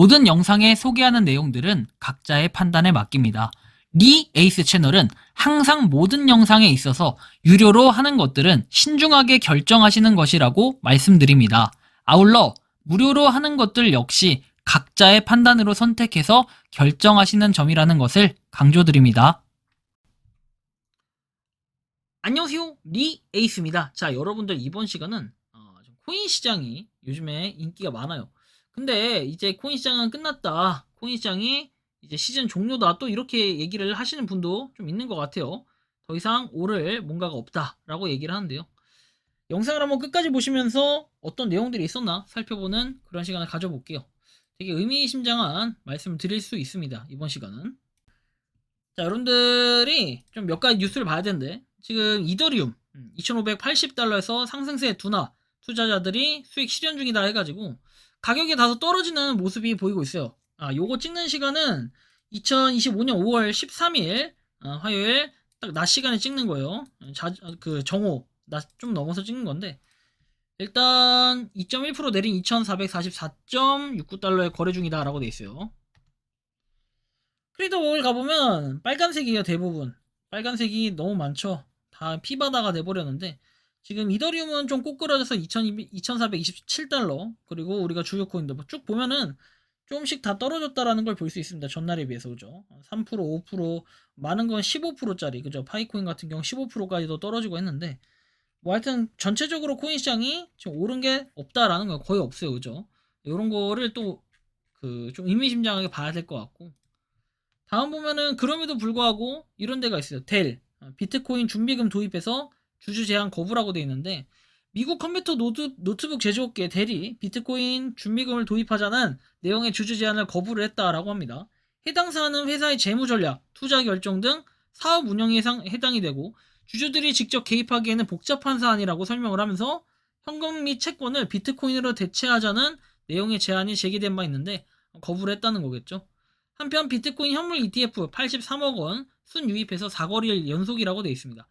모든 영상에 소개하는 내용들은 각자의 판단에 맡깁니다. 리 에이스 채널은 항상 모든 영상에 있어서 유료로 하는 것들은 신중하게 결정하시는 것이라고 말씀드립니다. 아울러 무료로 하는 것들 역시 각자의 판단으로 선택해서 결정하시는 점이라는 것을 강조드립니다. 안녕하세요, 리 에이스입니다. 자, 여러분들 이번 시간은 코인 시장이 요즘에 인기가 많아요. 근데 이제 코인 시장은 끝났다. 코인 시장이 이제 시즌 종료다. 또 이렇게 얘기를 하시는 분도 좀 있는 것 같아요. 더 이상 오를 뭔가가 없다라고 얘기를 하는데요. 영상을 한번 끝까지 보시면서 어떤 내용들이 있었나 살펴보는 그런 시간을 가져볼게요. 되게 의미심장한 말씀을 드릴 수 있습니다. 이번 시간은. 자, 여러분들이 좀 몇 가지 뉴스를 봐야 되는데, 지금 이더리움 2580달러에서 상승세 둔화, 투자자들이 수익 실현 중이다 해가지고 가격이 다소 떨어지는 모습이 보이고 있어요. 요거 찍는 시간은 2025년 5월 13일 화요일 딱 낮 시간에 찍는 거예요. 그 정오 낮 좀 넘어서 찍는 건데, 일단 2.1% 내린 2444.69달러에 거래 중이다라고 돼 있어요. 크리더웍을 가보면 빨간색이에요. 대부분 빨간색이 너무 많죠. 다 피바다가 돼버렸는데, 지금 이더리움은 좀 꼬꾸라져서 2427달러, 그리고 우리가 주요 코인들 쭉 보면은 조금씩 다 떨어졌다라는 걸 볼 수 있습니다. 전날에 비해서. 그죠? 3%, 5%, 많은 건 15%짜리, 그죠? 파이코인 같은 경우 15%까지도 떨어지고 했는데, 뭐 하여튼 전체적으로 코인 시장이 지금 오른 게 없다라는 건 거의 없어요. 그죠? 이런 거를 또 좀 의미심장하게 봐야 될 것 같고, 다음 보면은 그럼에도 불구하고 이런 데가 있어요. 델 비트코인 준비금 도입해서 주주 제한 거부라고 돼 있는데, 미국 컴퓨터 노트북 제조업계 델이 비트코인 준비금을 도입하자는 내용의 주주 제한을 거부를 했다라고 합니다. 해당 사안은 회사의 재무 전략, 투자 결정 등 사업 운영에 해당이 되고, 주주들이 직접 개입하기에는 복잡한 사안이라고 설명을 하면서 현금 및 채권을 비트코인으로 대체하자는 내용의 제안이 제기된 바 있는데 거부를 했다는 거겠죠. 한편 비트코인 현물 ETF 83억 원 순유입해서 4거래일 연속이라고 되어 있습니다.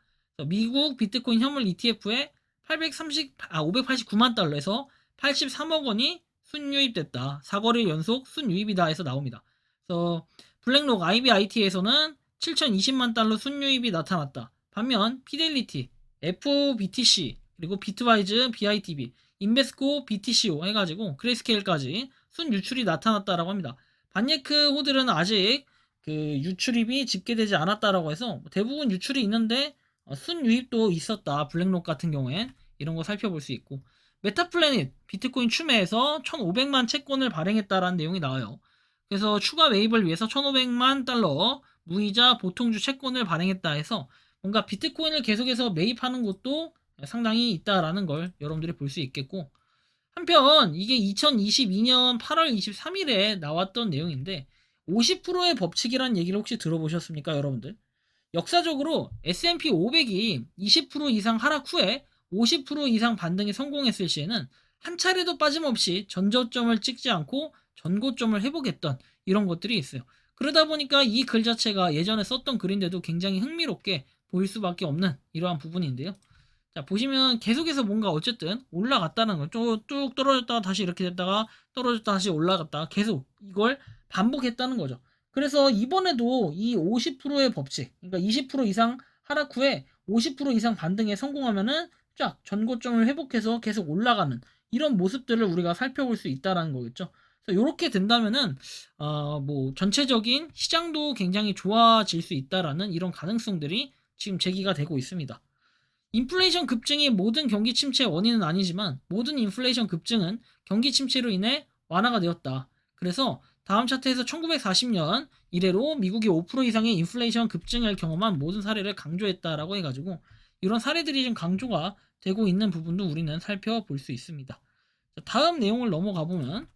미국 비트코인 현물 ETF에 589만 달러에서 83억 원이 순유입됐다. 4거래일 연속 순유입이다 해서 나옵니다. 그래서 블랙록 IBIT에서는 7,020만 달러 순유입이 나타났다. 반면 피델리티, FBTC, 그리고 비트와이즈, BITB, 인베스코, BTCO 해가지고 그레이스케일까지 순유출이 나타났다라고 합니다. 반예크 호들은 아직 그 유출입이 집계되지 않았다라고 해서 대부분 유출이 있는데 순유입도 있었다. 블랙록 같은 경우엔 이런 거 살펴볼 수 있고, 메타플래닛 비트코인 추매에서 1,500만 채권을 발행했다라는 내용이 나와요. 그래서 추가 매입을 위해서 1,500만 달러 무이자 보통주 채권을 발행했다 해서 뭔가 비트코인을 계속해서 매입하는 곳도 상당히 있다라는 걸 여러분들이 볼 수 있겠고, 한편 이게 2022년 8월 23일에 나왔던 내용인데 50%의 법칙이라는 얘기를 혹시 들어보셨습니까, 여러분들? 역사적으로 S&P 500이 20% 이상 하락 후에 50% 이상 반등에 성공했을 시에는 한 차례도 빠짐없이 전저점을 찍지 않고 전고점을 회복했던 이런 것들이 있어요. 그러다 보니까 이 글 자체가 예전에 썼던 글인데도 굉장히 흥미롭게 보일 수밖에 없는 이러한 부분인데요. 자, 보시면 계속해서 뭔가 어쨌든 올라갔다는 걸 쭉 떨어졌다가 다시 이렇게 됐다가 떨어졌다가 다시 올라갔다가 계속 이걸 반복했다는 거죠. 그래서 이번에도 이 50%의 법칙, 그러니까 20% 이상 하락 후에 50% 이상 반등에 성공하면은 쫙 전고점을 회복해서 계속 올라가는 이런 모습들을 우리가 살펴볼 수 있다라는 거겠죠. 그래서 이렇게 된다면은 뭐 전체적인 시장도 굉장히 좋아질 수 있다라는 이런 가능성들이 지금 제기가 되고 있습니다. 인플레이션 급증이 모든 경기 침체의 원인은 아니지만 모든 인플레이션 급증은 경기 침체로 인해 완화가 되었다. 그래서 다음 차트에서 1940년 이래로 미국이 5% 이상의 인플레이션 급증을 경험한 모든 사례를 강조했다라고 해가지고 이런 사례들이 좀 강조가 되고 있는 부분도 우리는 살펴볼 수 있습니다. 다음 내용을 넘어가 보면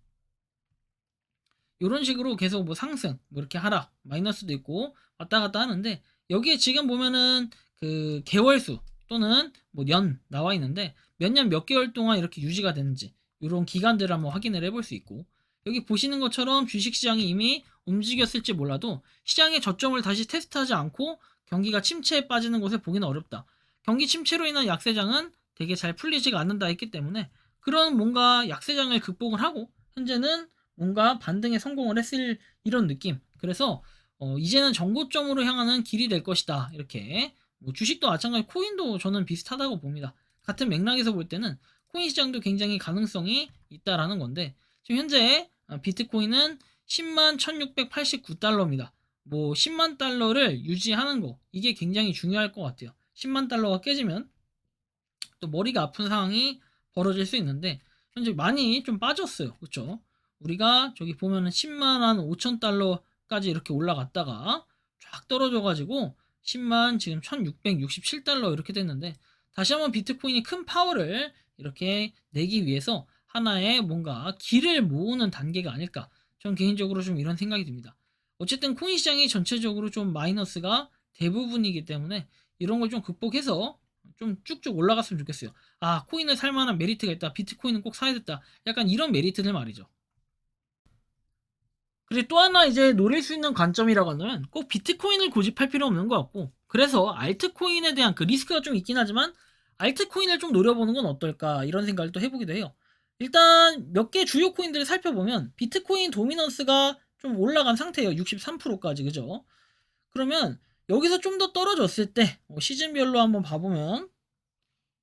이런 식으로 계속 뭐 상승, 뭐 이렇게 하락, 마이너스도 있고 왔다 갔다 하는데, 여기에 지금 보면은 그 개월수 또는 뭐 년 나와 있는데 몇 년 몇 개월 동안 이렇게 유지가 되는지 이런 기간들을 한번 확인을 해볼 수 있고, 여기 보시는 것처럼 주식시장이 이미 움직였을지 몰라도 시장의 저점을 다시 테스트하지 않고 경기가 침체에 빠지는 것을 보기는 어렵다. 경기 침체로 인한 약세장은 되게 잘 풀리지가 않는다 했기 때문에 그런 뭔가 약세장을 극복을 하고 현재는 뭔가 반등에 성공을 했을 이런 느낌. 그래서 이제는 정고점으로 향하는 길이 될 것이다. 이렇게 뭐 주식도 마찬가지, 코인도 저는 비슷하다고 봅니다. 같은 맥락에서 볼 때는 코인 시장도 굉장히 가능성이 있다라는 건데, 지금 현재 비트코인은 10만 1689달러입니다. 뭐 10만 달러를 유지하는 거, 이게 굉장히 중요할 것 같아요. 10만 달러가 깨지면 또 머리가 아픈 상황이 벌어질 수 있는데, 현재 많이 좀 빠졌어요. 그쵸? 우리가 저기 보면은 10만 한 5천 달러까지 이렇게 올라갔다가 쫙 떨어져가지고 10만 지금 1667달러 이렇게 됐는데, 다시 한번 비트코인이 큰 파워를 이렇게 내기 위해서 하나의 뭔가 길을 모으는 단계가 아닐까, 전 개인적으로 좀 이런 생각이 듭니다. 어쨌든 코인 시장이 전체적으로 좀 마이너스가 대부분이기 때문에 이런 걸 좀 극복해서 좀 쭉쭉 올라갔으면 좋겠어요. 아, 코인을 살 만한 메리트가 있다. 비트코인은 꼭 사야 됐다. 약간 이런 메리트들 말이죠. 그리고 또 하나 이제 노릴 수 있는 관점이라고 하면 꼭 비트코인을 고집할 필요 없는 것 같고, 그래서 알트코인에 대한 그 리스크가 좀 있긴 하지만 알트코인을 좀 노려보는 건 어떨까, 이런 생각을 또 해보기도 해요. 일단 몇 개 주요 코인들을 살펴보면 비트코인 도미넌스가 좀 올라간 상태예요. 63%까지. 그죠? 그러면 여기서 좀 더 떨어졌을 때 시즌별로 한번 봐보면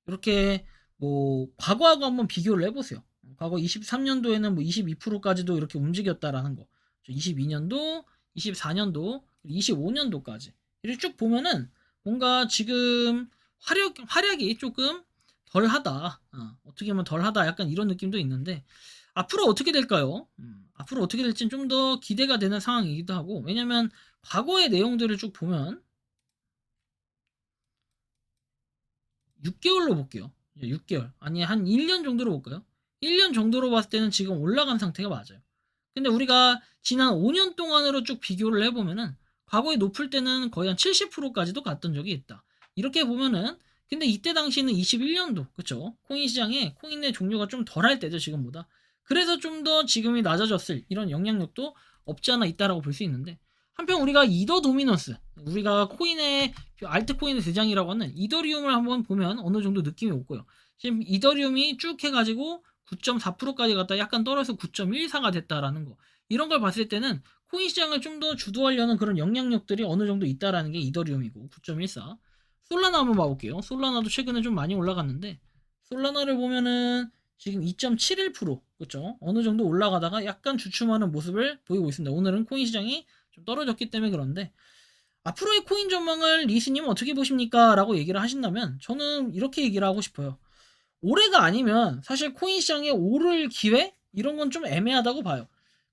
이렇게 뭐 과거하고 한번 비교를 해보세요. 과거 23년도에는 뭐 22%까지도 이렇게 움직였다라는 거. 22년도, 24년도, 25년도까지 이렇게 쭉 보면은 뭔가 지금 활약이 조금 덜하다. 어떻게 보면 덜하다. 약간 이런 느낌도 있는데, 앞으로 어떻게 될까요? 앞으로 어떻게 될지는 좀 더 기대가 되는 상황이기도 하고, 왜냐면 과거의 내용들을 쭉 보면 6개월로 볼게요. 6개월. 아니, 한 1년 정도로 볼까요? 1년 정도로 봤을 때는 지금 올라간 상태가 맞아요. 근데 우리가 지난 5년 동안으로 쭉 비교를 해보면은 과거에 높을 때는 거의 한 70%까지도 갔던 적이 있다. 이렇게 보면은, 근데 이때 당시는 21년도, 그쵸? 코인 시장에 코인의 종류가 좀 덜할 때죠, 지금보다. 그래서 좀 더 지금이 낮아졌을 이런 영향력도 없지 않아 있다라고 볼 수 있는데, 한편 우리가 이더 도미넌스, 우리가 코인의 알트코인의 대장이라고 하는 이더리움을 한번 보면 어느 정도 느낌이 오고요. 지금 이더리움이 쭉 해가지고 9.4%까지 갔다 약간 떨어져서 9.14가 됐다라는 거. 이런 걸 봤을 때는 코인 시장을 좀 더 주도하려는 그런 영향력들이 어느 정도 있다라는 게 이더리움이고, 9.14. 솔라나 한번 봐볼게요. 솔라나도 최근에 좀 많이 올라갔는데, 솔라나를 보면은 지금 2.71%, 그쵸? 어느 정도 올라가다가 약간 주춤하는 모습을 보이고 있습니다. 오늘은 코인 시장이 좀 떨어졌기 때문에 그런데, 앞으로의 코인 전망을 리스님 어떻게 보십니까? 라고 얘기를 하신다면 저는 이렇게 얘기를 하고 싶어요. 올해가 아니면 사실 코인 시장에 오를 기회? 이런 건 좀 애매하다고 봐요.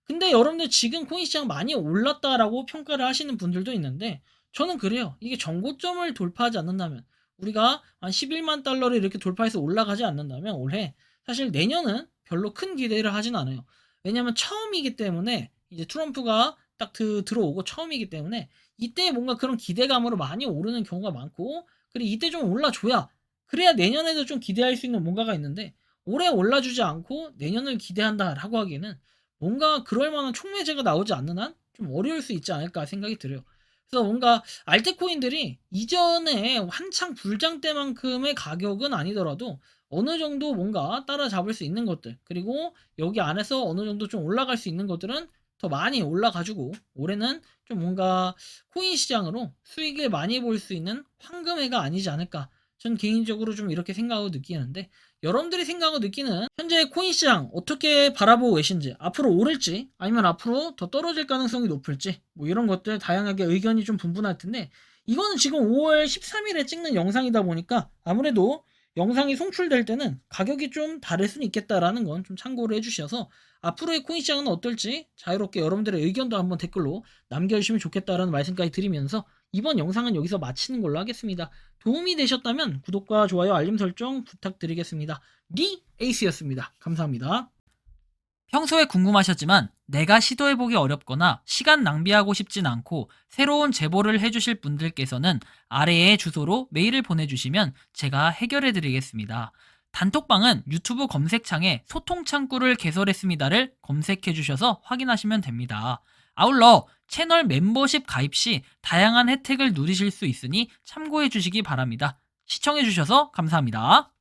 근데 여러분들 지금 코인 시장 많이 올랐다라고 평가를 하시는 분들도 있는데, 저는 그래요. 이게 정고점을 돌파하지 않는다면, 우리가 한 11만 달러를 이렇게 돌파해서 올라가지 않는다면 올해 사실 내년은 별로 큰 기대를 하진 않아요. 왜냐면 처음이기 때문에, 이제 트럼프가 딱 들어오고 처음이기 때문에 이때 뭔가 그런 기대감으로 많이 오르는 경우가 많고, 그리고 이때 좀 올라줘야, 그래야 내년에도 좀 기대할 수 있는 뭔가가 있는데, 올해 올라주지 않고 내년을 기대한다라고 하기에는 뭔가 그럴 만한 촉매제가 나오지 않는 한 좀 어려울 수 있지 않을까 생각이 들어요. 그래서 뭔가 알트코인들이 이전에 한창 불장 때만큼의 가격은 아니더라도 어느 정도 뭔가 따라잡을 수 있는 것들, 그리고 여기 안에서 어느 정도 좀 올라갈 수 있는 것들은 더 많이 올라가지고 올해는 좀 뭔가 코인 시장으로 수익을 많이 볼 수 있는 황금해가 아니지 않을까, 전 개인적으로 좀 이렇게 생각하고 느끼는데, 여러분들이 생각하고 느끼는 현재 코인 시장 어떻게 바라보고 계신지, 앞으로 오를지 아니면 앞으로 더 떨어질 가능성이 높을지, 뭐 이런 것들 다양하게 의견이 좀 분분할 텐데, 이거는 지금 5월 13일에 찍는 영상이다 보니까 아무래도 영상이 송출될 때는 가격이 좀 다를 수는 있겠다라는 건 좀 참고를 해주셔서, 앞으로의 코인 시장은 어떨지 자유롭게 여러분들의 의견도 한번 댓글로 남겨주시면 좋겠다라는 말씀까지 드리면서 이번 영상은 여기서 마치는 걸로 하겠습니다. 도움이 되셨다면 구독과 좋아요, 알림 설정 부탁드리겠습니다. 리 에이스였습니다. 감사합니다. 평소에 궁금하셨지만 내가 시도해보기 어렵거나 시간 낭비하고 싶진 않고 새로운 제보를 해주실 분들께서는 아래의 주소로 메일을 보내주시면 제가 해결해드리겠습니다. 단톡방은 유튜브 검색창에 소통창구를 개설했습니다를 검색해주셔서 확인하시면 됩니다. 아울러 채널 멤버십 가입 시 다양한 혜택을 누리실 수 있으니 참고해주시기 바랍니다. 시청해주셔서 감사합니다.